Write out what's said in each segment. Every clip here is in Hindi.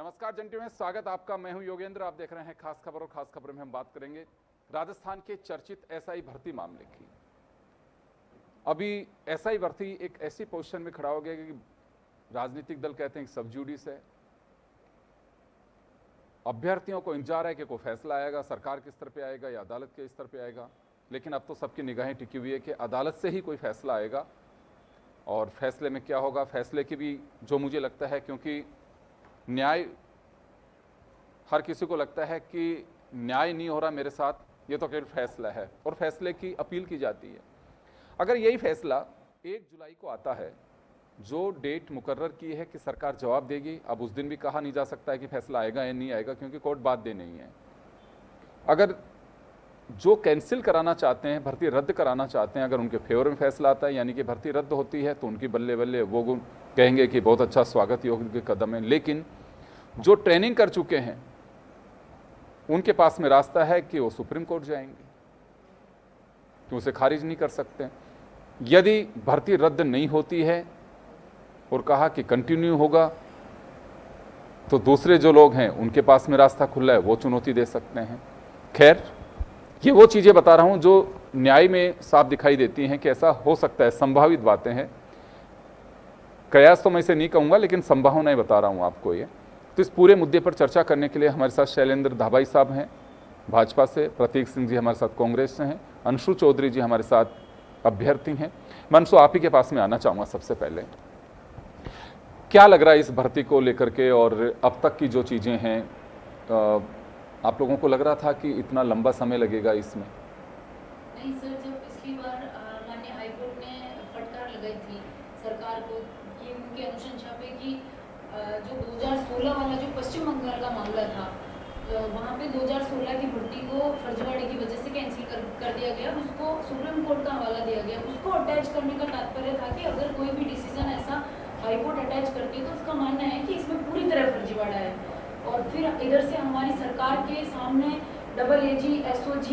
नमस्कार जंटी में स्वागत आपका। मैं हूं योगेंद्र। आप देख रहे हैं खास खबर और खास खबर में हम बात करेंगे राजस्थान के चर्चित एसआई भर्ती मामले की। अभी एसआई भर्ती एक ऐसी पोजीशन में खड़ा हो गया कि राजनीतिक दल कहते हैं कि सब जुडिस है। अभ्यर्थियों को इंतजार है कि कोई फैसला आएगा, सरकार के स्तर पे आएगा या अदालत के स्तर पे आएगा, लेकिन अब तो सबकी निगाहें टिकी हुई है कि अदालत से ही कोई फैसला आएगा। और फैसले में क्या होगा, फैसले की भी जो मुझे लगता है, क्योंकि न्याय हर किसी को लगता है कि न्याय नहीं हो रहा मेरे साथ, ये तो केवल फैसला है और फैसले की अपील की जाती है। अगर यही फैसला 1 जुलाई को आता है, जो डेट मुकर्रर की है कि सरकार जवाब देगी, अब उस दिन भी कहा नहीं जा सकता है कि फैसला आएगा या नहीं आएगा, क्योंकि कोर्ट बात दे नहीं है। अगर जो कैंसिल कराना चाहते हैं, भर्ती रद्द कराना चाहते हैं, अगर उनके फेवर में फैसला आता है यानी कि भर्ती रद्द होती है, तो उनकी बल्ले बल्ले वो कहेंगे कि बहुत अच्छा स्वागत योग्य कदम है। लेकिन जो ट्रेनिंग कर चुके हैं उनके पास में रास्ता है कि वो सुप्रीम कोर्ट जाएंगे, कि उसे खारिज नहीं कर सकते। यदि भर्ती रद्द नहीं होती है और कहा कि कंटिन्यू होगा, तो दूसरे जो लोग हैं उनके पास में रास्ता खुला है, वो चुनौती दे सकते हैं। खैर, ये वो चीज़ें बता रहा हूं जो न्याय में साफ दिखाई देती हैं कि ऐसा हो सकता है, संभावित बातें हैं। कयास तो मैं इसे नहीं कहूँगा, लेकिन संभावनाएं बता रहा हूँ आपको ये। तो इस पूरे मुद्दे पर चर्चा करने के लिए हमारे साथ शैलेंद्र धाबाई साहब हैं भाजपा से, प्रतीक सिंह जी हमारे साथ कांग्रेस से हैं, अंशु चौधरी जी हमारे साथ अभ्यर्थी हैं। मैं अंशु, आप ही के पास में आना चाहूँगा। सबसे पहले क्या लग रहा है इस भर्ती को लेकर के, और अब तक की जो चीज़ें हैं, आप लोगों को लग रहा था कि इतना लंबा समय लगेगा इसमें? नहीं सर, जब पिछली बार माननीय हाईकोर्ट ने फटकार लगाई थी सरकार को, ये उनकी अनुशंसा पे कि जो 2016 वाला जो पश्चिम बंगाल का मामला था, वहाँ पे 2016 की भर्ती को फर्जीवाड़े की वजह से कैंसिल कर दिया गया, उसको सुप्रीम कोर्ट का हवाला दिया गया। उसको अटैच करने का तात्पर्य था कि अगर कोई भी डिसीजन ऐसा हाईकोर्ट अटैच करती है तो उसका मानना है कि इसमें पूरी तरह फर्जीवाड़ा है। और फिर इधर से हमारी सरकार के सामने AAG, SOG,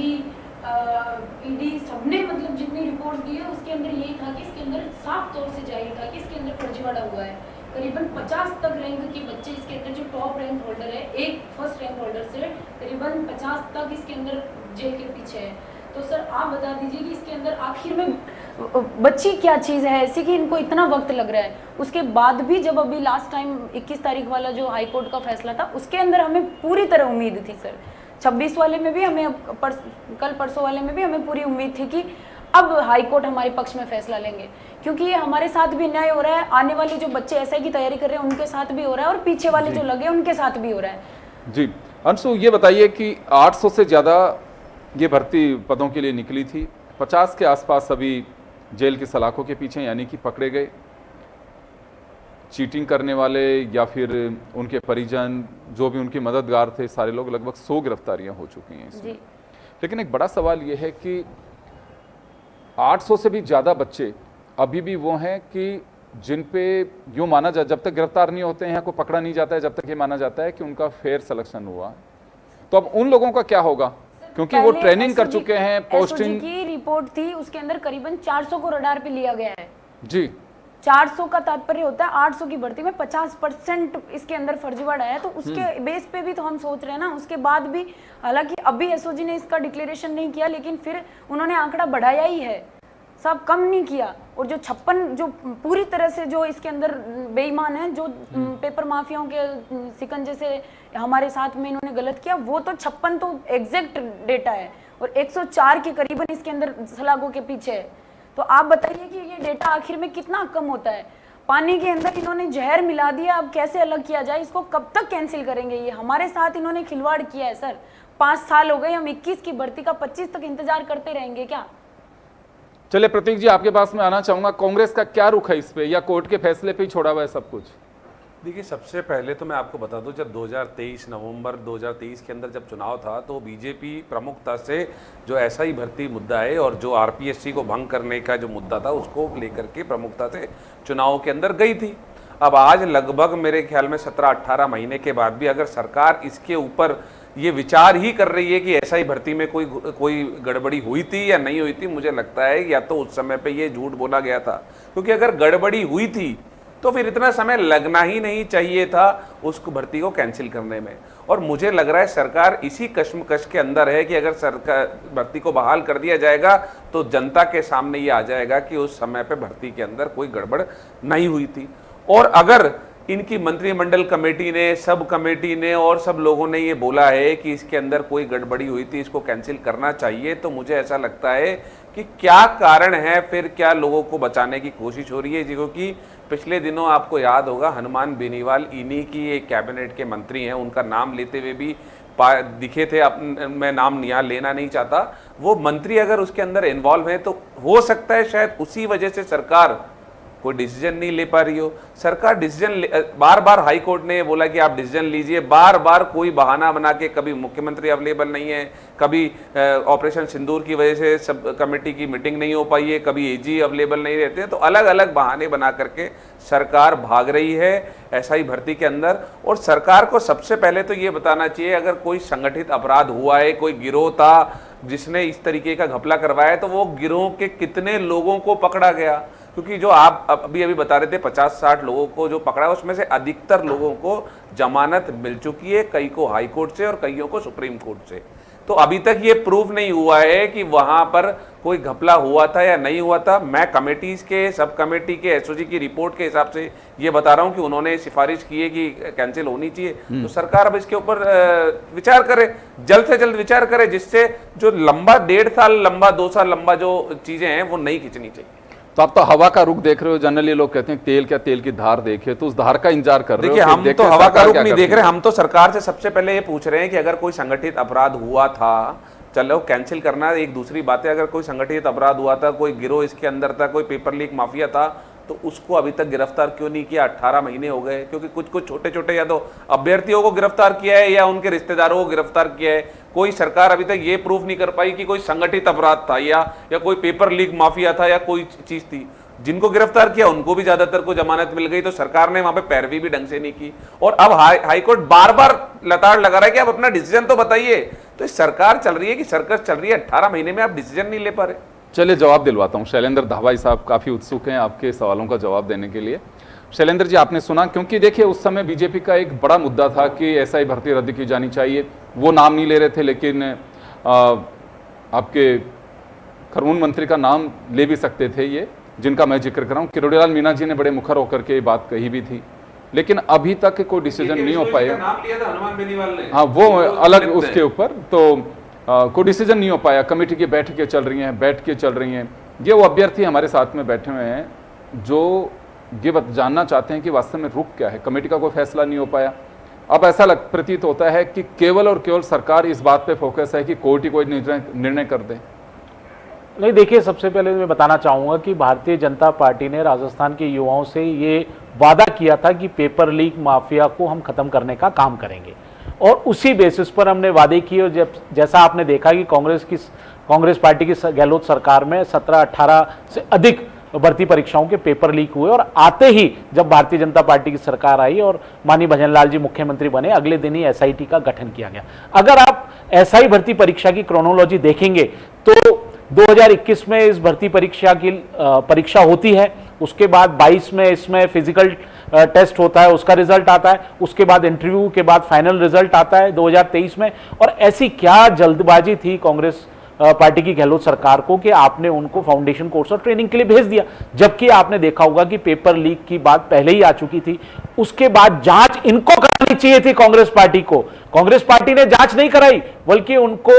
ED सबने मतलब जितनी रिपोर्ट दी है उसके अंदर यही था कि इसके अंदर साफ तौर से जाहिर था कि इसके अंदर फर्जीवाड़ा हुआ है। करीबन 50 तक रैंक के बच्चे इसके अंदर, जो टॉप रैंक होल्डर है, एक फर्स्ट रैंक होल्डर से करीबन 50 तक इसके अंदर जेल के पीछे है। तो सर आप बता दीजिए कि इसके अंदर आखिर में बच्ची क्या चीज़ है ऐसी कि इनको इतना वक्त लग रहा है। उसके बाद भी जब अभी लास्ट टाइम 21 तारीख वाला जो हाईकोर्ट का फैसला था, उसके अंदर हमें पूरी तरह उम्मीद थी सर। 26 वाले में भी हमें, कल परसों वाले में भी हमें पूरी उम्मीद थी कि अब हाईकोर्ट हमारे पक्ष में फैसला लेंगे, क्योंकि ये हमारे साथ भी न्याय हो रहा है। आने वाले जो बच्चे एसआई की तैयारी कर रहे हैं उनके साथ भी हो रहा है, और पीछे वाले जो लगे उनके साथ भी हो रहा है। जी अंशु, ये बताइए कि 800 से ज़्यादा ये भर्ती पदों के लिए निकली थी, 50 के आसपास अभी जेल की सलाखों के पीछे यानी कि पकड़े गए। चीटिंग करने वाले या फिर उनके परिजन, जो भी उनके मददगार थे, सारे लोग, लगभग 100 गिरफ्तारियां हो चुकी हैं इसमें। लेकिन एक बड़ा सवाल ये है कि 800 से भी ज़्यादा बच्चे अभी भी वो हैं कि जिन पे यूँ माना जाए, जब तक गिरफ्तार नहीं होते हैं, को पकड़ा नहीं जाता है, जब तक ये माना जाता है कि उनका फेयर सिलेक्शन हुआ। तो अब उन लोगों का क्या होगा, क्योंकि वो ट्रेनिंग कर चुके हैं, पोस्टिंग की रिपोर्ट थी, उसके अंदर करीबन 400 को रडार पे लिया गया है। जी, 400 का तात्पर्य होता है 800 की भर्ती में 50% इसके अंदर फर्जीवाड़ा है। तो उसके बेस पे भी तो हम सोच रहे हैं ना। उसके बाद भी, हालांकि अभी एसओजी ने इसका डिक्लेरेशन नहीं किया, लेकिन फिर उन्होंने आंकड़ा बढ़ाया ही है, सब कम नहीं किया। और जो 56 जो पूरी तरह से जो इसके अंदर बेईमान है, जो पेपर माफियाओं के सिकंजे से हमारे साथ में इन्होंने गलत किया, वो तो 56 तो एग्जैक्ट डेटा है, और 104 के करीबन इसके अंदर सलाखों के पीछे है। तो आप बताइए कि ये डेटा आखिर में कितना कम होता है। पानी के अंदर इन्होंने जहर मिला दिया, अब कैसे अलग किया जाए, इसको कब तक कैंसिल करेंगे। ये हमारे साथ इन्होंने खिलवाड़ किया है सर। 5 साल हो गए, हम 21 की भर्ती का 25 तक इंतजार करते रहेंगे क्या? चलिए प्रतीक जी, आपके पास में आना चाहूंगा। कांग्रेस का क्या रुख है इस पे, या कोर्ट के फैसले पे ही छोड़ा हुआ है सब कुछ? देखिए, सबसे पहले तो मैं आपको बता दूं, जब 2023 नवंबर 2023 के अंदर जब चुनाव था, तो बीजेपी प्रमुखता से जो एसआई भर्ती मुद्दा है और जो आरपीएससी को भंग करने का जो मुद्दा था, उसको लेकर के प्रमुखता से चुनाव के अंदर गई थी। अब आज लगभग मेरे ख्याल में 17-18 महीने के बाद भी अगर सरकार इसके ऊपर ये विचार ही कर रही है कि एसआई भर्ती में कोई गड़बड़ी हुई थी या नहीं हुई थी, मुझे लगता है या तो उस समय पे ये झूठ बोला गया था, क्योंकि अगर गड़बड़ी हुई थी तो फिर इतना समय लगना ही नहीं चाहिए था उस भर्ती को कैंसिल करने में। और मुझे लग रहा है सरकार इसी कश्मकश के अंदर है कि अगर सरकार भर्ती को बहाल कर दिया जाएगा तो जनता के सामने ये आ जाएगा कि उस समय पे भर्ती के अंदर कोई गड़बड़ नहीं हुई थी। और अगर इनकी मंत्रिमंडल कमेटी ने, सब कमेटी ने और सब लोगों ने ये बोला है कि इसके अंदर कोई गड़बड़ी हुई थी, इसको कैंसिल करना चाहिए, तो मुझे ऐसा लगता है कि क्या कारण है, फिर क्या लोगों को बचाने की कोशिश हो रही है। क्योंकि पिछले दिनों आपको याद होगा हनुमान बेनीवाल इन्हीं की एक कैबिनेट के मंत्री हैं, उनका नाम लेते हुए भी दिखे थे। मैं नाम यहाँ लेना नहीं चाहता। वो मंत्री अगर उसके अंदर इन्वॉल्व है तो हो सकता है शायद उसी वजह से सरकार कोई डिसीजन नहीं ले पा रही हो। सरकार डिसीजन बार बार हाई कोर्ट ने बोला कि आप डिसीजन लीजिए, बार बार कोई बहाना बना के, कभी मुख्यमंत्री अवेलेबल नहीं है, कभी ऑपरेशन सिंदूर की वजह से सब कमेटी की मीटिंग नहीं हो पाई है, कभी एजी अवेलेबल नहीं रहते हैं, तो अलग अलग बहाने बना करके सरकार भाग रही है एसआई भर्ती के अंदर। और सरकार को सबसे पहले तो ये बताना चाहिए अगर कोई संगठित अपराध हुआ है, कोई गिरोह था जिसने इस तरीके का घपला करवाया, तो वो गिरोह के कितने लोगों को पकड़ा गया। क्योंकि जो आप अभी बता रहे थे 50-60 लोगों को जो पकड़ा, उसमें से अधिकतर लोगों को जमानत मिल चुकी है, कई को हाई कोर्ट से और कईयों को सुप्रीम कोर्ट से। तो अभी तक ये प्रूव नहीं हुआ है कि वहां पर कोई घपला हुआ था या नहीं हुआ था। मैं कमेटीज के, सब कमेटी के, एसओजी की रिपोर्ट के हिसाब से ये बता रहा हूं कि उन्होंने सिफारिश की है कि कैंसिल होनी चाहिए। तो सरकार अब इसके ऊपर विचार करे, जल्द से जल्द विचार करे, जिससे जो लंबा 1.5 साल लंबा, 2 साल लंबा जो चीजें हैं वो नहीं खींचनी चाहिए। तो आप तो हवा का रुख देख रहे हो। जनरली लोग कहते हैं तेल क्या, तेल की धार देखे, तो उस धार का इंतजार कर रहे हो। देखिए हम तो हवा का रुख नहीं देख रहे, हम तो सरकार से सबसे पहले ये पूछ रहे हैं कि अगर कोई संगठित अपराध हुआ था, चलो कैंसिल करना एक दूसरी बात है, अगर कोई संगठित अपराध हुआ था, कोई गिरोह इसके अंदर था, कोई पेपर लीक माफिया था, तो उसको अभी तक गिरफ्तार क्यों नहीं किया? 18 महीने हो गए। क्योंकि कुछ कुछ छोटे छोटे या तो अभ्यर्थियों को गिरफ्तार किया है या उनके रिश्तेदारों को गिरफ्तार किया है। कोई सरकार अभी तक ये प्रूफ नहीं कर पाई कि कोई संगठित अपराध था या कोई पेपर लीक माफिया था या कोई चीज थी। जिनको गिरफ्तार किया उनको भी ज्यादातर को जमानत मिल गई, तो सरकार ने वहां पे पैरवी भी ढंग से नहीं की। और अब हाईकोर्ट बार बार लताड़ लगा रहा है कि आप अपना डिसीजन तो बताइए। तो सरकार चल रही है कि सर्कस चल रही है, 18 महीने में आप डिसीजन नहीं ले पा रहे। चलिए जवाब दिलवाता हूं। शैलेंद्र धावाई साहब काफी उत्सुक हैं आपके सवालों का जवाब देने के लिए। शैलेंद्र जी, आपने सुना, क्योंकि देखिए उस समय बीजेपी का एक बड़ा मुद्दा था कि एसआई भर्ती रद्द की जानी चाहिए। वो नाम नहीं ले रहे थे, लेकिन आपके कानून मंत्री का नाम ले भी सकते थे, ये जिनका मैं जिक्र कर रहा हूँ। किरोड़ीलाल मीणा जी ने बड़े मुखर होकर के ये बात कही भी थी, लेकिन अभी तक कोई डिसीजन नहीं हो पाया। नाम लिया था हनुमान बेनीवाल ने। हाँ, वो अलग उसके ऊपर तो कोई डिसीजन नहीं हो पाया। कमेटी की बैठकें चल रही हैं, बैठकें चल रही हैं। ये वो अभ्यर्थी हमारे साथ में बैठे हुए हैं जो ये जानना चाहते हैं कि वास्तव में रुक क्या है। कमेटी का कोई फैसला नहीं हो पाया। अब ऐसा प्रतीत होता है कि केवल और केवल सरकार इस बात पे फोकस है कि कोर्ट ही कोई निर्णय कर दे। नहीं, देखिए, सबसे पहले मैं बताना चाहूँगा कि भारतीय जनता पार्टी ने राजस्थान के युवाओं से ये वादा किया था कि पेपर लीक माफिया को हम खत्म करने का काम करेंगे, और उसी बेसिस पर हमने वादे किए। और जब जैसा आपने देखा कि कांग्रेस पार्टी की गहलोत सरकार में 17-18 से अधिक भर्ती परीक्षाओं के पेपर लीक हुए, और आते ही जब भारतीय जनता पार्टी की सरकार आई और माननीय भजनलाल जी मुख्यमंत्री बने, अगले दिन ही एसआईटी का गठन किया गया। अगर आप एसआई भर्ती परीक्षा की क्रोनोलॉजी देखेंगे तो 2021 में इस भर्ती परीक्षा की परीक्षा होती है, उसके बाद 22 में इसमें फिजिकल टेस्ट होता है, उसका रिजल्ट आता है, उसके बाद इंटरव्यू के बाद फाइनल रिजल्ट आता है 2023 में। और ऐसी क्या जल्दबाजी थी कांग्रेस पार्टी की गहलोत सरकार को कि आपने उनको फाउंडेशन कोर्स और ट्रेनिंग के लिए भेज दिया, जबकि आपने देखा होगा कि पेपर लीक की बात पहले ही आ चुकी थी। उसके बाद जांच इनको करानी चाहिए थी कांग्रेस पार्टी को। कांग्रेस पार्टी ने जांच नहीं कराई, बल्कि उनको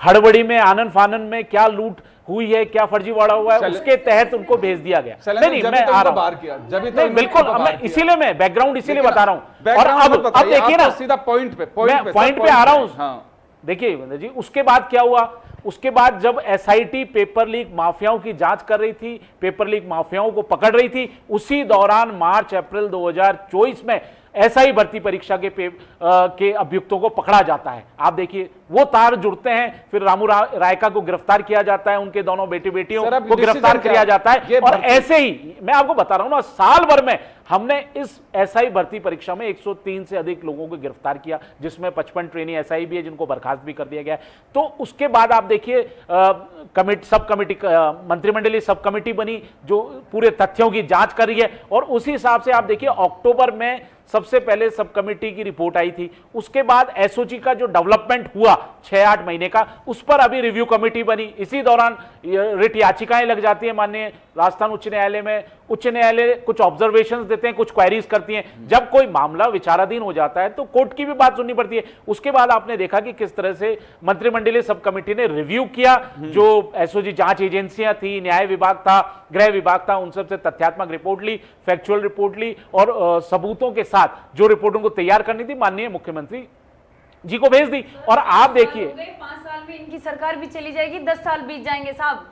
हड़बड़ी में, आनन फानन में क्या लूट हुई है, क्या फर्जीवाड़ा हुआ है, उसके तहत उनको भेज दिया गया। नहीं, मैं आ रहा हूं, बिल्कुल, मैं इसीलिए मैं बैकग्राउंड इसीलिए बता रहा हूं। और अब देखिए ना, सीधा पॉइंट पे आ रहा हूं। देखिए जी, उसके बाद क्या हुआ? उसके बाद जब एसआईटी पेपर लीक माफियाओं की जांच कर रही थी, पेपर लीक माफियाओं को पकड़ रही थी, उसी दौरान मार्च-अप्रैल 2024 में एसआई भर्ती परीक्षा के अभियुक्तों को पकड़ा जाता है। आप देखिए, वो तार जुड़ते हैं, फिर रामू रायका को गिरफ्तार किया जाता है, उनके दोनों बेटी बेटियों को गिरफ्तार किया जाता है। और ऐसे ही मैं आपको बता रहा हूं ना, साल भर में हमने इस एसआई भर्ती परीक्षा में 103 से अधिक लोगों को गिरफ्तार किया, जिसमें 55 ट्रेनी एसआई भी है जिनको बर्खास्त भी कर दिया गया है। तो उसके बाद आप देखिए सब कमेटी मंत्रिमंडलीय सब कमेटी बनी जो पूरे तथ्यों की जांच कर रही है, और उसी हिसाब से आप देखिए अक्टूबर में सबसे पहले सब कमेटी की रिपोर्ट आई थी, उसके बाद एसओजी का जो डेवलपमेंट हुआ 6-8 महीने का, उस पर अभी रिव्यू कमेटी बनी। इसी दौरान रिट याचिकाएं लग जाती हैं माननीय राजस्थान उच्च न्यायालय में। उच्च न्यायालय कुछ ऑब्जर्वेशंस देते हैं, कुछ क्वेरीज करती हैं। जब कोई मामला विचाराधीन हो जाता है तो कोर्ट की भी बात सुननी पड़ती है। उसके बाद आपने देखा कि किस तरह से मंत्रिमंडलीय सब कमेटी ने रिव्यू किया, जो एसओजी जांच एजेंसियां थी, न्याय विभाग था, गृह विभाग था, उन सबसे तथ्यात्मक रिपोर्ट ली, फैक्चुअल रिपोर्ट ली, और सबूतों के साथ जो रिपोर्ट उनको तैयार करनी थी माननीय मुख्यमंत्री जी को भेज दी। और आप देखिए 5 साल में इनकी सरकार भी चली जाएगी, 10 साल बीत जाएंगे साहब।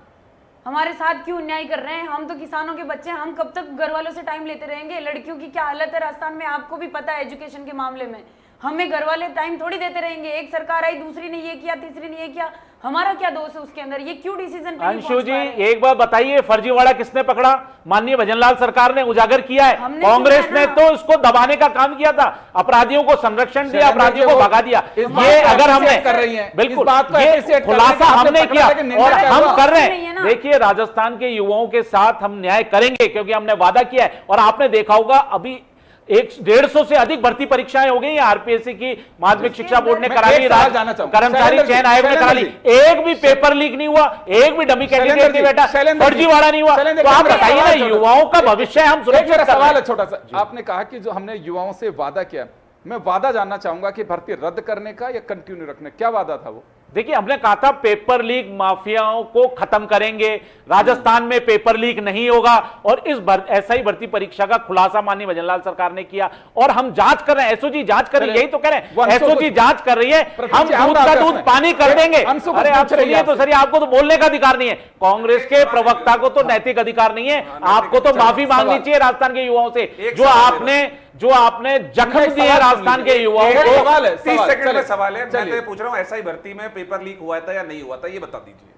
हमारे साथ क्यों अन्याय कर रहे हैं? हम तो किसानों के बच्चे हैं, हम कब तक घर वालों से टाइम लेते रहेंगे? लड़कियों की क्या हालत है राजस्थान में, आपको भी पता है एजुकेशन के मामले में। हमें घर वाले टाइम थोड़ी देते रहेंगे। एक सरकार आई, दूसरी ने ये किया, तीसरी ने ये किया, हमारा क्या दोष है उसके अंदर? ये क्यों डिसीजन? अंशु जी एक बात बताइए, फर्जीवाड़ा किसने पकड़ा? माननीय भजनलाल सरकार ने उजागर किया है। कांग्रेस ने तो इसको दबाने का काम किया था, अपराधियों को संरक्षण दिया, अपराधियों को भगा दिया। ये अगर हमने कर रही हैं, बिल्कुल ये खुलासा हमने किया और हम कर रहे हैं। देखिए राजस्थान के युवाओं के साथ हम न्याय करेंगे क्योंकि हमने वादा किया है। और आपने देखा होगा अभी 150 से अधिक भर्ती परीक्षाएं हो गई। आरपीएससी की माध्यमिक शिक्षा बोर्ड ने करा ली, कर्मचारी चयन आयोग ने करा ली, एक भी पेपर लीक नहीं हुआ, एक भी डमी कैंडिडेट नहीं बैठा, फर्जीवाड़ा नहीं हुआ। तो आप बताइए ना, युवाओं का भविष्य हम सुरक्षित कर रहे हैं। सवाल है छोटा सा, आपने कहा कि जो हमने युवाओं से वादा किया, मैं वादा जानना चाहूंगा कि भर्ती रद्द करने का या कंटिन्यू रखने, क्या वादा था वो? देखिए हमने कहा था पेपर लीक माफियाओं को खत्म करेंगे, राजस्थान में पेपर लीक नहीं होगा, और इस एसआई भर्ती परीक्षा का खुलासा माननीय भजनलाल सरकार ने किया। और हम जांच कर रहे हैं, एसओजी जांच कर रही है, यही तो कह रहे हैं, एसओजी जांच कर रही है, हम दूध का दूध पानी कर देंगे। अरे आप सुनिए तो सर, आपको तो बोलने का अधिकार नहीं है, कांग्रेस के प्रवक्ता को तो नैतिक अधिकार नहीं है, आपको तो माफी मांगनी चाहिए राजस्थान के युवाओं से, जो आपने जख्म दिया राजस्थान के युवाओं को। 30 सेकंड में सवाल है, मैं तो ये पूछ रहा हूं एसआई भर्ती में पेपर लीक हुआ था या नहीं हुआ था, ये बता दीजिए।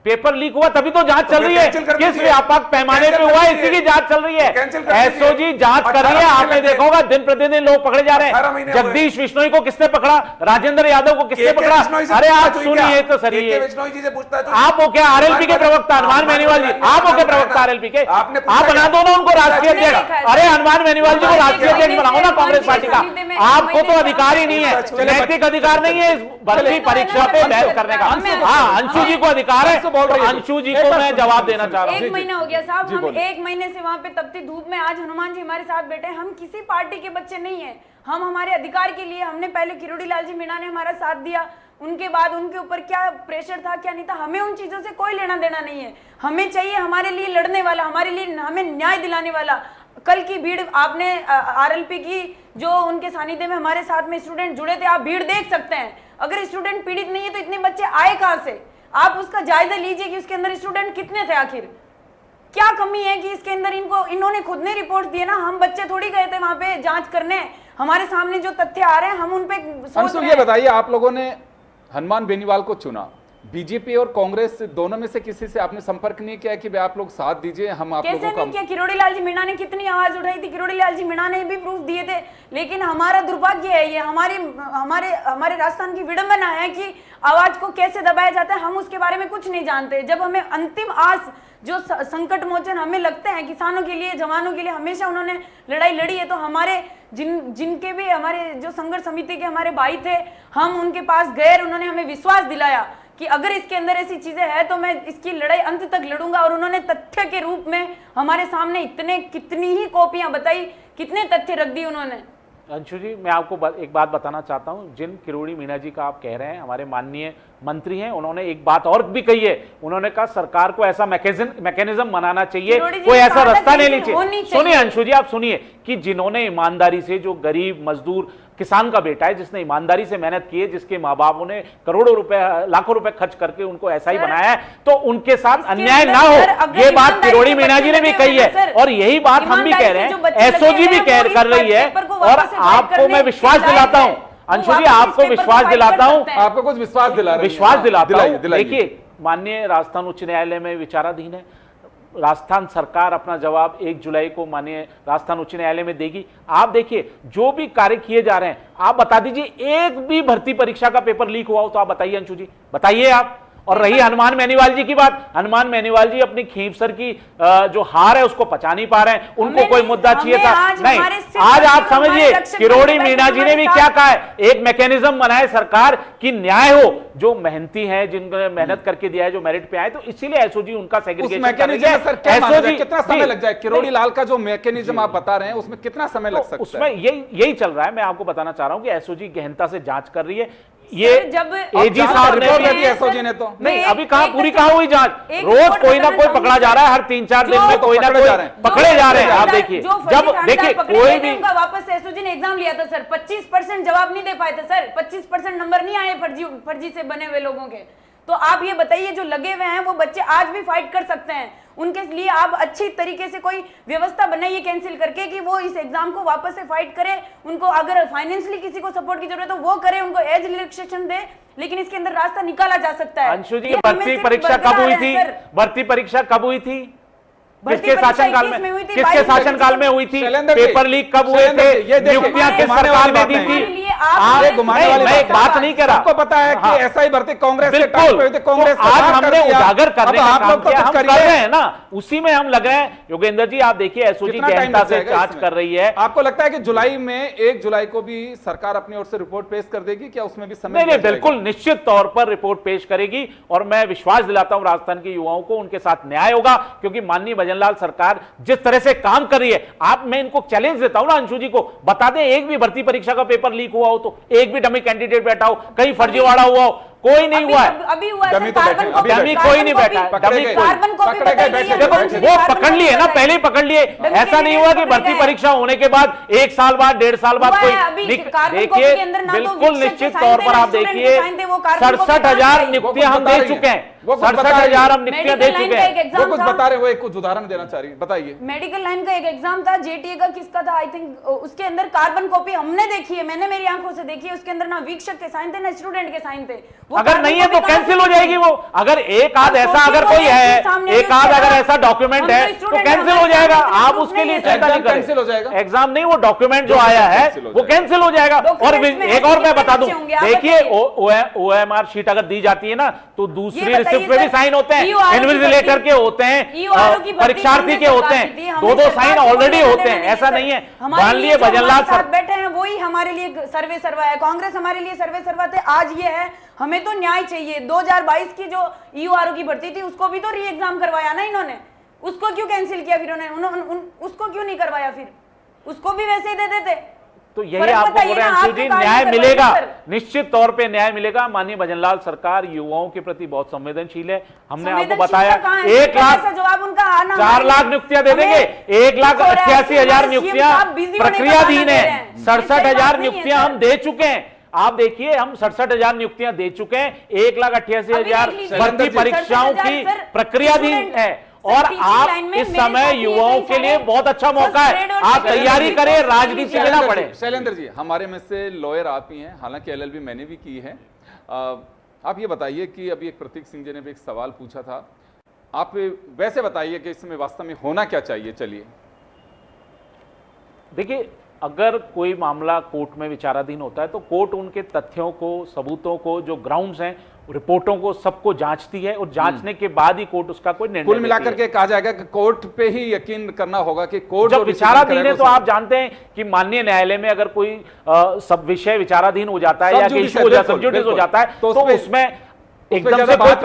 पेपर लीक हुआ तभी तो जांच चल रही है, किस व्यापक पैमाने पे हुआ है इसी की जांच चल रही है। एसओजी जांच कर रही है। आपने देखा होगा दिन प्रतिदिन लोग पकड़े जा रहे हैं। जगदीश बिश्नोई को किसने पकड़ा? राजेंद्र यादव को किसने पकड़ा? अरे आप सुनिए तो सर, आप हो क्या आरएलपी के प्रवक्ता हनुमान बेनीवाल जी? आप हो क्या प्रवक्ता आरएलपी के? आप बना दो ना उनको राष्ट्रीय अध्यक्ष। अरे हनुमान बेनीवाल जी को राष्ट्रीय अध्यक्ष बनाओ ना कांग्रेस पार्टी का। आपको तो अधिकार ही नहीं है, नैतिक अधिकार नहीं है इस भर्ती परीक्षा पे बहस करने का। हाँ अंशु जी को अधिकार है, अंशु जी को मैं जवाब देना चाह रहा हूं। 1 महीना हो गया साहब, हम 1 महीने से वहां पे तपती धूप में, आज हनुमान जी हमारे साथ बैठे। हम किसी पार्टी के बच्चे नहीं है, हम हमारे अधिकार के लिए, हमने पहले किरोड़ी लाल जी मीणा ने हमारा साथ दिया, उनके बाद उनके ऊपर क्या प्रेशर था क्या नहीं था, हमें उन चीजों से कोई लेना देना नहीं है। हमें चाहिए हमारे लिए लड़ने वाला, हमारे लिए हमें न्याय दिलाने वाला। कल की भीड़ आपने आरएलपी की जो उनके सानिध्य में हमारे साथ में स्टूडेंट जुड़े थे, आप भीड़ देख सकते हैं। अगर स्टूडेंट पीड़ित नहीं है तो इतने बच्चे आए कहां से? आप उसका जायजा लीजिए कि उसके अंदर स्टूडेंट कितने थे, आखिर क्या कमी है कि इसके अंदर इन्होंने खुद ने रिपोर्ट दिए ना, हम बच्चे थोड़ी गए थे वहां पे जांच करने। हमारे सामने जो तथ्य आ रहे हैं हम उन पे अंशु ये बताइए, आप लोगों ने हनुमान बेनीवाल को चुना, बीजेपी और कांग्रेस दोनों में से किसी से आपने संपर्क नहीं किया कि भाई आप लोग साथ दीजिए, हम आप लोगों का? कैसे किरोड़ी लाल जी मीणा ने कितनी आवाज उठाई थी, किरोड़ी लाल जी मीणा ने भी प्रूफ दिए थे। लेकिन हमारा दुर्भाग्य है, ये हमारे राजस्थान की विडंबना है कि आवाज को कैसे दबाया जाता है, हम उसके बारे में कुछ नहीं जानते। जब हमें अंतिम आस जो संकट मोचन हमें लगते हैं किसानों के लिए, जवानों के लिए, हमेशा उन्होंने लड़ाई लड़ी है, तो हमारे जिनके भी हमारे जो संघर्ष समिति के हमारे भाई थे, हम उनके पास गए, उन्होंने हमें विश्वास दिलाया कि अगर इसके अंदर ऐसी चीजें हैं तो मैं इसकी लड़ाई अंत तक लड़ूंगा। और उन्होंने तथ्य के रूप में हमारे सामने कितनी ही कॉपियां बताई, कितने तथ्य रख दिए उन्होंने। अंशु जी मैं आपको एक बात बताना चाहता हूं, जिन किरोड़ी मीणा जी का आप कह रहे हैं हमारे माननीय मंत्री हैं, उन्होंने एक बात और भी कही है, उन्होंने कहा सरकार को ऐसा मैकेनिज्म बनाना चाहिए, कोई ऐसा रास्ता नहीं लीजिए। सुनिए अंशु जी, आप सुनिए कि जिन्होंने ईमानदारी से, जो गरीब मजदूर किसान का बेटा है, जिसने ईमानदारी से मेहनत की है, जिसके माँ बापों ने करोड़ों रुपए, लाखों रुपए खर्च करके उनको ऐसा ही बनाया है, तो उनके साथ अन्याय ना हो, ये बात किरोड़ी मीणा जी ने भी कही है और यही बात हम भी कह रहे हैं, एसओजी भी कर रही है। और आपको मैं विश्वास दिलाता हूं अंशु जी, आपको विश्वास दिलाता हूं, आपको कुछ विश्वास दिलाता हूं। देखिए माननीय राजस्थान उच्च न्यायालय में विचाराधीन है, राजस्थान सरकार अपना जवाब 1 जुलाई को माननीय राजस्थान उच्च न्यायालय में देगी। आप देखिए जो भी कार्य किए जा रहे हैं, आप बता दीजिए एक भी भर्ती परीक्षा का पेपर लीक हुआ हो तो आप बताइए अंशु जी, बताइए आप। और रही हनुमान बेनीवाल जी की बात, हनुमान बेनीवाल जी अपनी खींवसर की जो हार है उसको पचा नहीं पा रहे हैं, उनको कोई मुद्दा चाहिए था नहीं। आज आप समझिए किरोड़ी मीणा जी ने भी क्या कहा है, एक मैकेनिज्म बनाए सरकार की न्याय हो, जो मेहनती हैं जिनको मेहनत करके दिया है, जो मेरिट पे आए, तो इसीलिए एसओजी उनका सेग्रीगेशन एसओजी कितना समय लग जाए? किरोड़ी लाल का जो मैकेनिज्म आप बता रहे हैं उसमें कितना समय लग सकता है? उसमें यही चल रहा है। मैं आपको बताना चाह रहा हूं कि एसओजी गहनता से जांच कर रही है। ये जब एजी साहब ने एसओजी ने तो नहीं अभी कहा पूरी कहा हुई जांच, रोज कोई ना कोई पकड़ा जा रहा है, हर 3-4 दिन में कोई ना कोई पकड़े जा रहे हैं। आप देखिए जब देखिए कोई भी वापस एसओजी ने एग्जाम लिया था सर, 25% जवाब नहीं दे पाए थे सर, 25% नंबर नहीं आए फर्जी से बने हुए लोगों के। तो आप ये बताइए जो लगे हुए हैं वो बच्चे आज भी फाइट कर सकते हैं, उनके लिए आप अच्छी तरीके से कोई व्यवस्था बनाइए कैंसिल करके कि वो इस एग्जाम को वापस से फाइट करे। उनको अगर फाइनेंशियली किसी को सपोर्ट की जरूरत है तो वो करे, उनको एज रिलैक्सेशन दे, लेकिन इसके अंदर रास्ता निकाला जा सकता है। अंशु जी भर्ती परीक्षा कब हुई थी? भर्ती परीक्षा कब हुई थी? किसके शासनकाल में? किसके शासनकाल में हुई थी? पेपर लीक कब हुए थे? नियुक्तियां किस सरकार ने दी थी? मैं एक बात नहीं कह रहा, आपको पता है कि ऐसा ही भर्ती कांग्रेस के टाइम पे हुई थी, कांग्रेस आज हमने उजागर करने का काम किया, हम कर रहे हैं ना, उसी में हम लग रहे हैं। योगेंद्र जी आप देखिए एसओजी गहनता से जांच कर रही है। आपको लगता है कि जुलाई में 1 जुलाई को भी सरकार अपनी ओर से रिपोर्ट पेश कर देगी क्या? उसमें भी समय नहीं, बिल्कुल निश्चित तौर पर रिपोर्ट पेश करेगी और मैं विश्वास दिलाता हूं राजस्थान के युवाओं को उनके साथ न्याय होगा, क्योंकि माननीय भजनलाल सरकार जिस तरह से काम कर रही है, आप मैं इनको चैलेंज देता हूं ना अंशु जी को, बता दें एक भी भर्ती परीक्षा का पेपर लीक हुआ हो तो, एक भी डमी कैंडिडेट बैठा हो, कहीं फर्जीवाड़ा हुआ हो, कोई नहीं हुआ है। अभी हुआ डमी तो बैठे, डमी कोई नहीं बैठा है, वो पकड़ लिए ना, पहले ही पकड़ लिए। ऐसा नहीं हुआ कि भर्ती परीक्षा होने के बाद 1 साल बाद 1.5 साल बाद कोई। देखिए बिल्कुल निश्चित तौर पर आप देखिए 67,000 नियुक्तियां हम दे चुके हैं, 67,000 हम नियुक्तियां दे चुके हैं। वो कुछ बता रहे, वो एक कुछ उदाहरण देना चाह रही है, बताइए। मेडिकल लाइन का एक एग्जाम था, जेटीए का किसका था आई थिंक, उसके अंदर कार्बन कॉपी हमने देखी है, मैंने मेरी आंखों से देखी है, उसके अंदर ना वीक्षक के साइन थे ना स्टूडेंट के साइन थे। अगर नहीं है तो कैंसिल हो जाएगी वो। अगर एक आध ऐसा अगर कोई है, एक आध अगर ऐसा डॉक्यूमेंट है तो कैंसिल हो जाएगा। आप उसके लिए चिंता नहीं करें, कैंसिल हो जाएगा। एग्जाम नहीं, वो डॉक्यूमेंट जो आया है वो कैंसिल हो जाएगा। और एक और मैं बता दूं, देखिए ओएमआर शीट अगर दी जाती है ना तो दूसरी रिसिप्ट पे भी साइन होते हैं, इन्विजिलेटर के होते हैं, परीक्षार्थी के होते हैं, 2-2 साइन ऑलरेडी होते हैं। ऐसा नहीं है, मान लिए भजनलाल सर बैठे हैं वही हमारे लिए सर्वे सर्वा है, कांग्रेस हमारे लिए सर्वे सर्वा थे। आज ये है, हमें तो न्याय चाहिए। 2022 की जो ईओआरओ की भर्ती थी उसको भी तो री एग्जाम करवाया ना इन्होंने, उसको क्यों कैंसिल किया फिर उन्होंने? उसको क्यों नहीं करवाया फिर? उसको भी वैसे ही दे देते। तो यही आपको बोल रहे हैं जी, न्याय मिलेगा, निश्चित तौर पे न्याय मिलेगा। माननीय भजनलाल सरकार युवाओं के प्रति बहुत संवेदनशील है। हमने आपको बताया 1 लाख जवाब उनका आना, 4 लाख नियुक्तियां दे देंगे, 1,88,000 नियुक्तियां प्रक्रियाधीन है, 67,000 नियुक्तियां हम दे चुके हैं। आप देखिए हम 67,000 नियुक्तियां दे चुके हैं, 1,88,000 भर्ती परीक्षाओं की प्रक्रियाधीन है। और आप इस समय युवाओं के लिए बहुत अच्छा मौका है, आप तैयारी करें, राजनीति में ना पड़े। शैलेंद्र जी, हमारे में से लॉयर आप ही हैं, हालांकि एलएलबी मैंने भी की है। आप ये बताइए कि अभी एक प्रतीक सिंह जी ने भी एक सवाल पूछा था, आप वैसे बताइए कि इसमें वास्तव में होना क्या चाहिए। चलिए देखिए, अगर कोई मामला कोर्ट में विचाराधीन होता है तो कोर्ट उनके तथ्यों को, सबूतों को, जो ग्राउंड्स हैं, रिपोर्टों को, सबको जांचती है और जांचने के बाद ही कोर्ट उसका कोई निर्णय। कुल मिलाकर के कहा जाएगा कि कोर्ट पे ही यकीन करना होगा कि कोर्ट जब विचाराधीन है तो आप जानते हैं कि माननीय न्यायालय में अगर कोई सब विषय विचाराधीन हो जाता है या इशू हो जाता है, सब्जुडिस हो जाता है, तो उसमें एकदम से कोई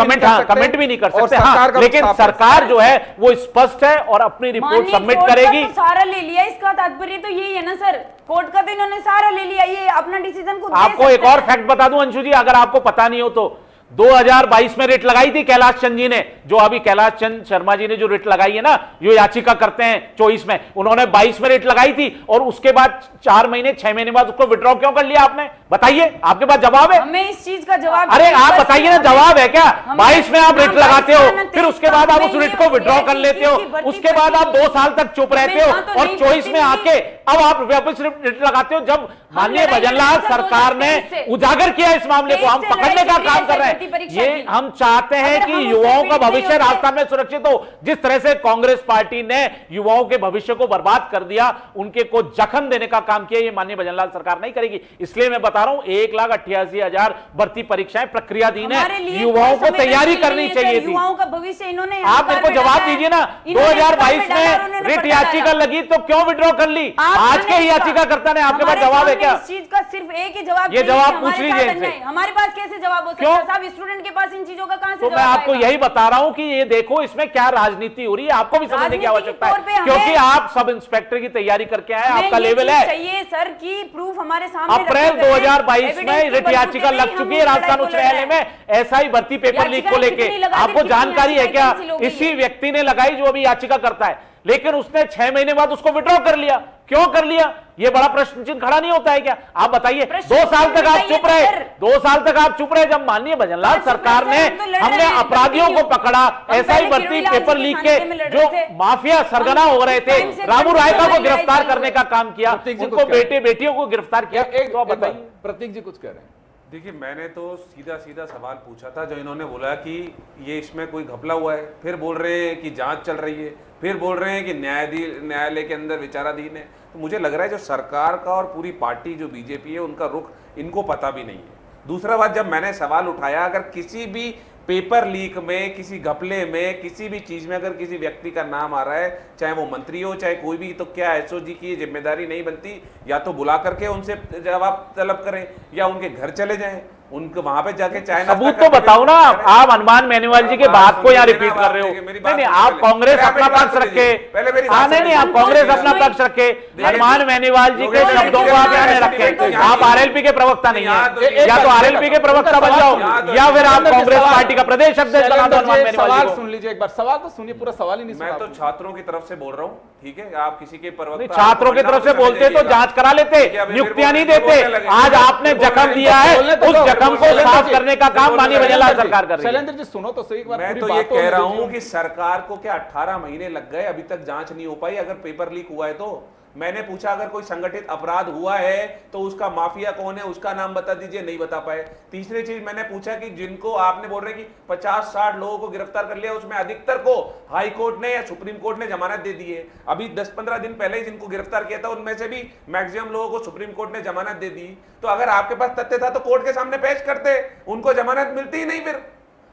कमेंट भी नहीं कर सकते। हाँ, लेकिन सरकार जो है वो स्पष्ट है और अपनी रिपोर्ट सबमिट करेगी। तो सारा ले लिया, इसका तात्पर्य तो यही है ना सर, कोर्ट का तो इन्होंने सारा ले लिया, ये अपना डिसीजन को। आपको एक और फैक्ट बता दूं अंशु जी, अगर आपको पता नहीं हो तो 2022 में रिट लगाई थी कैलाश चंद जी ने, जो अभी कैलाश चंद शर्मा जी ने जो रिट लगाई है ना, जो याचिका करते हैं 24 में, उन्होंने 22 में रिट लगाई थी और उसके बाद 4 महीने 6 महीने बाद उसको विड्रॉ क्यों कर लिया आपने? बताइए, आपके पास जवाब है? हमें इस चीज का जवाब, अरे आप बताइए ना, जवाब है क्या? 22 में आप रिट लगाते हो, फिर उसके बाद आप उस रिट को विड्रॉ कर लेते हो, उसके बाद आप 2 साल तक चुप रहते हो और 24 में आके अब आप वापस रिट लगाते हो, जब माननीय भजनलाल सरकार ने उजागर किया इस मामले को, हम पकड़ने का काम कर रहे हैं। ये हम चाहते हैं कि युवाओं का भविष्य राजस्थान में सुरक्षित हो। जिस तरह से कांग्रेस पार्टी ने युवाओं के भविष्य को बर्बाद कर दिया, उनके को जख्म देने का काम किया, ये माननीय भजनलाल सरकार नहीं करेगी। इसलिए मैं बता रहा हूं 1,88,000 भर्ती परीक्षाएं प्रक्रियाधीन है, युवाओं को तैयारी करनी चाहिए थी। युवाओं का भविष्य इन्होंने आप मेरे को जवाब दीजिए ना, 2022 में रिट याचिका लगी तो क्यों विड्रॉ कर ली? आज के याचिकाकर्ता ने आपके पास जवाब है क्या? इस चीज का सिर्फ एक ही जवाब, ये जवाब पूछ लीजिए इनसे। हमारे पास कैसे जवाब हो सकता है साहब? स्टूडेंट के पास इन चीजों का कहां से तो मैं आपको यही बता रहा हूं कि ये देखो इसमें क्या राजनीति हो रही है, आपको भी समझने की आवश्यकता है, क्योंकि आप सब इंस्पेक्टर की तैयारी करके आए, आपका लेवल है। चाहिए सर की प्रूफ हमारे सामने। अप्रैल 2022 में रिट याचिका लग चुकी है राजस्थान उच्च न्यायालय में एसआई भर्ती पेपर लीक को लेके। आपको जानकारी है क्या? इसी व्यक्ति ने लगाई जो अभी याचिका करता है, लेकिन उसने 6 महीने बाद उसको विड्रॉ कर लिया। क्यों कर लिया? ये बड़ा प्रश्न चिन्ह खड़ा नहीं होता है क्या? आप बताइए। 2 साल तक आप चुप रहे, 2 साल तक आप चुप रहे जब माननीय भजनलाल सरकार ने, हमने अपराधियों को पकड़ा, एसआई भर्ती पेपर लीक के जो माफिया सरगना हो रहे थे, रामू रायका को गिरफ्तार करने का काम किया, उनको बेटे बेटियों को गिरफ्तार किया। तो आप बताइए। प्रतीक जी कुछ कह रहे हैं। देखिए, मैंने तो सीधा सीधा सवाल पूछा था, जो इन्होंने बोला कि ये इसमें कोई घपला हुआ है, फिर बोल रहे हैं कि जांच चल रही है, फिर बोल रहे हैं कि न्यायालय के अंदर विचाराधीन है। तो मुझे लग रहा है जो सरकार का और पूरी पार्टी जो बीजेपी है उनका रुख इनको पता भी नहीं है। दूसरा बात, जब मैंने सवाल उठाया, अगर किसी भी पेपर लीक में, किसी घपले में, किसी भी चीज में अगर किसी व्यक्ति का नाम आ रहा है, चाहे वो मंत्री हो चाहे कोई भी, तो क्या एसओजी की जिम्मेदारी नहीं बनती या तो बुला करके उनसे जवाब तलब करें या उनके घर चले जाएं, उनको वहां पे जाके चाय सबूत तो बताओ ना। आप हनुमान मेनुअल जी के बात को यहाँ रिपीट कर रहे हो। नहीं, आप कांग्रेस अपना पक्ष रखे। नहीं, आप कांग्रेस अपना पक्ष रखे, हनुमान मेनुअल जी के शब्दों को आप यहाँ नहीं रखे। आप आरएलपी के प्रवक्ता नहीं है, या तो आरएलपी के प्रवक्ता बन जाओ या फिर आप कांग्रेस पार्टी का प्रदेश अध्यक्ष बना दो। हनुमान मेनुअल सवाल सुन लीजिए एक बार, सवाल तो सुनिए, पूरा सवाल ही नहीं सुना। मैं तो छात्रों की तरफ से बोल रहा हूँ, ठीक है? आप किसी के प्रवक्ता, छात्रों की तरफ से बोलते तो जांच करा लेते, नियुक्तियां नहीं देते। आज आपने जख्म दिया है, उस जख्म को साफ करने का काम माननीय भजनलाल सरकार कर रही है। शैलेंद्र जी सुनो तो सही एक बार। मैं तो ये कह रहा हूं कि सरकार को क्या 18 महीने लग गए, अभी तक जांच नहीं हो पाई? अगर पेपर लीक हुआ है तो मैंने पूछा अगर कोई संगठित अपराध हुआ है तो उसका माफिया कौन है, उसका नाम बता दीजिए, नहीं बता पाए। तीसरी चीज मैंने पूछा कि जिनको आपने बोल रहे कि 50-60 लोगों को गिरफ्तार कर लिया, उसमें अधिकतर को हाई कोर्ट ने या सुप्रीम कोर्ट ने जमानत दे दी है। अभी 10-15 दिन पहले ही जिनको गिरफ्तार किया था उनमें से भी मैक्सिमम लोगों को सुप्रीम कोर्ट ने जमानत दे दी। तो अगर आपके पास तथ्य था तो कोर्ट के सामने पेश करते, उनको जमानत मिलती ही नहीं। फिर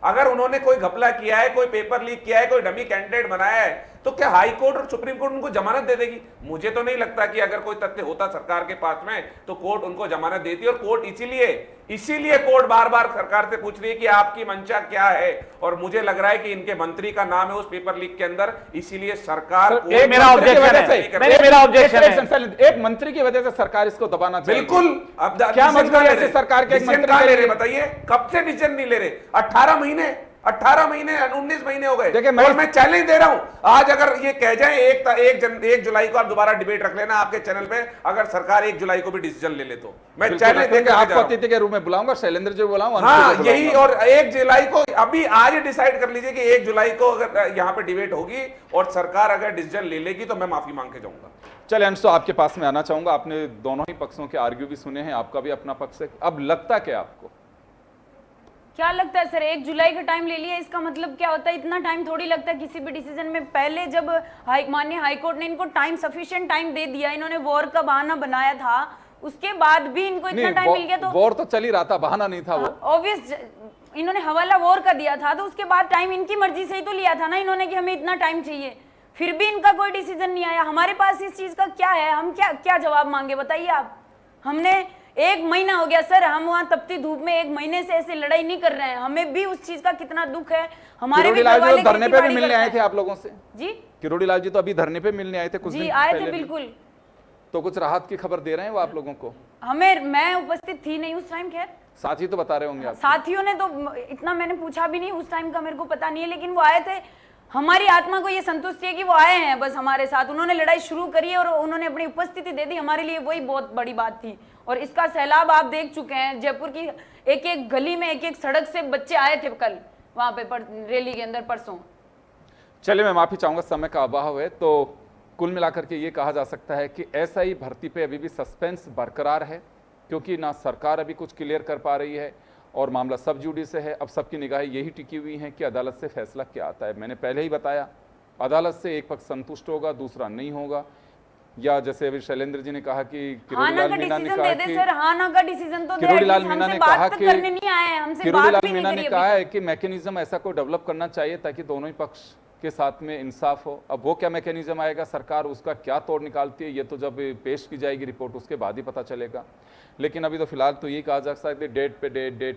अगर उन्होंने कोई घपला किया है, कोई पेपर लीक किया है, कोई डमी कैंडिडेट बनाया है, तो क्या हाई कोर्ट और सुप्रीम कोर्ट उनको जमानत दे देगी? मुझे तो नहीं लगता कि अगर कोई तथ्य होता सरकार के पास में तो कोर्ट उनको जमानत देती। और कोर्ट इसीलिए कोर्ट बार बार सरकार से पूछ रही है कि आपकी मंशा क्या है। और मुझे लग रहा है कि इनके मंत्री का नाम है उस पेपर लीक के अंदर, इसीलिए सरकार मेरा ऑब्जेक्शन है, एक मंत्री की वजह से सरकार इसको दबाना चाहिए। बिल्कुल। अब क्या मजबूरी है सरकार के? ले रहे बताइए, कब से डिसीजन नहीं ले रहे? 18 महीने 19 महीने हो गए। देखिए, मैं चैलेंज दे रहा हूं, आज अगर ये कह जाए 1 जुलाई को आप दोबारा डिबेट रख लेना आपके चैनल पे, अगर सरकार 1 जुलाई को भी डिसीजन ले ले तो मैं चैलेंज देकर आपको अतिथि के रूप में बुलाऊंगा, शैलेंद्र जी बुलाऊंगा। हाँ, यही। और 1 जुलाई को अभी आज ही डिसाइड कर लीजिए कि 1 जुलाई को अगर यहाँ पे डिबेट होगी और सरकार अगर डिसीजन ले लेगी तो मैं माफी मांग के जाऊंगा। चले अंशु, आपके पास में आना चाहूंगा। आपने दोनों ही पक्षों के आर्ग्यू भी सुने हैं, आपका भी अपना पक्ष है। अब लगता क्या आपको? क्या लगता है सर? 1 जुलाई का टाइम ले लिया, इसका मतलब क्या होता है? इतना टाइम थोड़ी लगता है किसी भी डिसीजन में। पहले जब माननीय हाईकोर्ट ने इनको टाइम, सफिशिएंट टाइम दे दिया, इन्होंने वॉर का बहाना बनाया था, उसके बाद भी इनको इतना टाइम मिल गया। तो वॉर तो चल ही रहा था, बहाना नहीं था वो। ऑब्वियस, इन्होंने हवाला वॉर का दिया था, तो उसके बाद टाइम इनकी मर्जी से ही तो लिया था ना इन्होंने कि हमें इतना टाइम चाहिए। फिर भी इनका कोई डिसीजन नहीं आया। हमारे पास इस चीज का क्या है? हम क्या जवाब मांगे बताइए आप? हमने 1 महीना हो गया सर, हम वहां तपती धूप में 1 महीने से ऐसे लड़ाई नहीं कर रहे हैं। हमें भी उस चीज का कितना दुख है। हमारे भी धरने पे भी मिलने आए थे आप लोगों से जी। किरोड़ी लाल जी तो अभी धरने पे मिलने आए थे कुछ दिन आए थे बिल्कुल। तो कुछ राहत की खबर दे रहे हैं वो आप लोगों को? मैं उपस्थित थी नहीं उस टाइम। खैर साथी तो बता रहे होंगे आप। साथियों ने तो इतना मैंने पूछा भी नहीं उस टाइम का, मेरे को पता नहीं है, लेकिन वो आए थे। हमारी आत्मा को ये संतुष्टि है कि वो आए हैं बस हमारे साथ। उन्होंने लड़ाई शुरू करी है और उन्होंने अपनी उपस्थिति दे दी, हमारे लिए वही बहुत बड़ी बात थी। और इसका सैलाब आप देख चुके हैं। जयपुर की एक गली में, एक सड़क से बच्चे आए थे कल वहां पे रैली के अंदर परसों। चलिए, मैं माफी चाहूंगा, समय का अभाव है। तो कुल मिलाकर के ये कहा जा सकता है कि एसआई भर्ती पे अभी भी सस्पेंस बरकरार है, क्योंकि ना सरकार अभी कुछ क्लियर कर पा रही है और मामला सब जुडिस है। अब सबकी निगाहें यही टिकी हुई हैं कि अदालत से फैसला क्या आता है। मैंने पहले ही बताया, अदालत से एक पक्ष संतुष्ट होगा, दूसरा नहीं होगा, या जैसे अभी शैलेंद्र जी ने कहा कि किरोड़ीलाल मीणा ने कहा कि किरोड़ीलाल मीणा ने कहा कि किरोड़ीलाल मीणा ने कहा है कि मैकेनिज्म ऐसा कोई डेवलप करना चाहिए ताकि दोनों ही पक्ष के साथ में इंसाफ हो। अब वो क्या मैकेनिज्म आएगा, सरकार उसका क्या तोड़ निकालती है, ये तो जब पेश की जाएगी रिपोर्ट उसके बाद ही पता चलेगा। लेकिन अभी तो फिलहाल तो ये कहा जा सकता है कि डेट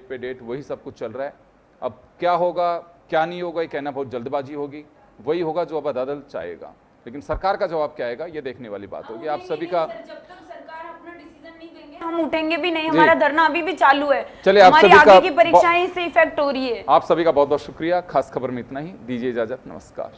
पे डेट वही सब कुछ चल रहा है। अब क्या होगा क्या नहीं होगा ये कहना बहुत जल्दबाजी होगी, वही होगा जो अब अदालत चाहेगा, लेकिन सरकार का जवाब क्या आएगा ये देखने वाली बात होगी। आप सभी का जब तक सरकार अपना डिसीजन नहीं देंगे हम उठेंगे भी नहीं, हमारा धरना अभी भी चालू है। चलिए, आप हमारी सभी का आगे की परीक्षाएं इससे इफेक्ट हो रही है। आप सभी का बहुत बहुत शुक्रिया। खास खबर में इतना ही, दीजिए इजाजत, नमस्कार।